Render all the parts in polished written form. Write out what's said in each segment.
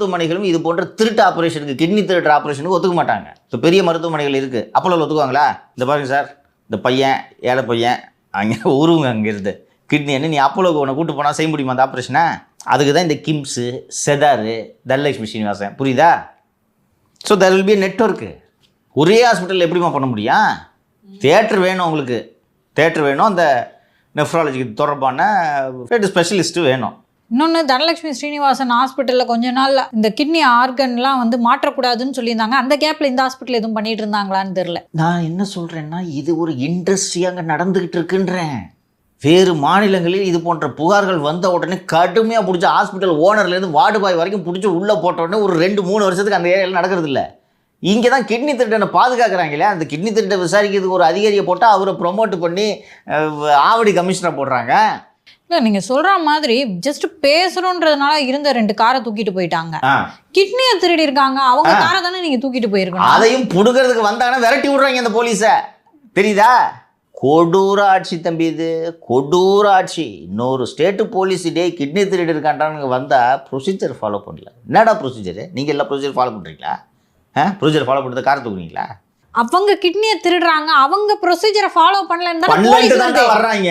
மருத்துவமனைகளும் இது போன்ற திருட்டு ஆப்ரேஷனுக்கு, கிட்னி திருட்டு ஆப்ரேஷனுக்கு ஒத்துக்க மாட்டாங்க. இப்போ பெரிய மருத்துவமனைகள் இருக்குது, அப்போலோவில் ஒத்துக்குவாங்களா? இந்த பாருங்க சார், இந்த பையன் ஏழை பையன் அங்கே உருவுங்க அங்கேருந்து கிட்னி நீ அப்போலோக்கு உன்னை கூட்டு போனால் செய்ய முடியுமா அந்த ஆப்ரேஷனை? அதுக்கு தான் இந்த கிம்ஸு, செதாரு, தனலட்சுமி ஸ்ரீனிவாசன், புரியுதா? So there will be network. ஒரே ஹாஸ்பிட்டலில் எப்படிமா பண்ண முடியும்? தியேட்டர் வேணும் உங்களுக்கு, தியேட்டர் வேணும், அந்த நெஃப்ராலஜிக்கு தொடர்பான ஸ்பெஷலிஸ்ட்டு வேணும். இன்னொன்று, தனலட்சுமி ஸ்ரீனிவாசன் ஹாஸ்பிட்டலில் கொஞ்ச நாள் இந்த கிட்னி ஆர்கன்லாம் வந்து மாற்றக்கூடாதுன்னு சொல்லியிருந்தாங்க. அந்த கேப்பில் இந்த ஹாஸ்பிட்டல் எதுவும் பண்ணிட்டு இருந்தாங்களான்னு தெரில. நான் என்ன சொல்கிறேன்னா, இது ஒரு இண்டஸ்ட்ரி அங்கே நடந்துக்கிட்டு இருக்குன்றேன். வேறு மாநிலங்களில் இது போன்ற புகார்கள் வந்த உடனே கடுமையாக பிடிச்ச ஹாஸ்பிட்டல் ஓனர்லேருந்து வார்டு பாய் வரைக்கும் பிடிச்சி உள்ளே போட்ட உடனே ஒரு 2-3 வருஷத்துக்கு அந்த ஏரியாவில் நடக்கிறது இல்லை. இங்கே தான் கிட்னி திருட்டனை பாதுகாக்கிறாங்களே, அந்த கிட்னி திருட்டை விசாரிக்கிறதுக்கு ஒரு அதிகாரியை போட்டால் அவரை ப்ரொமோட் பண்ணி ஆவடி கமிஷனர் போடுறாங்க. இல்லை, நீங்கள் சொல்கிற மாதிரி ஜஸ்ட் பேசுகிறோன்றதுனால இருந்த 2 காரை தூக்கிட்டு போயிட்டாங்க. கிட்னியை திருடி இருக்காங்க, அவங்க காரை தானே நீங்கள் தூக்கிட்டு போயிருக்கணும். அதையும் புடுக்கிறதுக்கு வந்தாங்கன்னா விரட்டி விட்றாங்க இந்த போலீஸை, தெரியுதா? கொடூர ஆட்சி தம்பி, இது கொடூர ஆட்சி. இன்னொரு ஸ்டேட்டு போலீஸ் டே கிட்னி திருடி இருக்கான்றாங்க வந்தால் ப்ரொசீஜர் ஃபாலோ பண்ணல. என்னடா ப்ரொசீஜரு? நீங்கள் எல்லாம் ப்ரொசீஜர் ஃபாலோ பண்ணுறீங்களா? ப்ரொசீஜர் ஃபாலோ பண்ணுறது காரை தூக்குறீங்களா? அவங்க கிட்னியை திருடுறாங்க, அவங்க ப்ரொசீஜரை ஃபாலோ பண்ணலன்னு வர்றாங்க.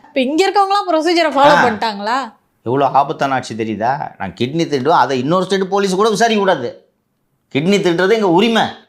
இப்போ இங்கே இருக்கவங்களாம் ப்ரொசீஜரை ஃபாலோ பண்ணிட்டாங்களா? எவ்வளோ ஆபத்தான ஆட்சி தெரியுதா? நான் கிட்னி திருடுவோம், அதை இன்னொரு ஸ்டேட் போலீஸ் கூட விசாரிக்க கூடாது. கிட்னி திருடுறது எங்கள் உரிமை.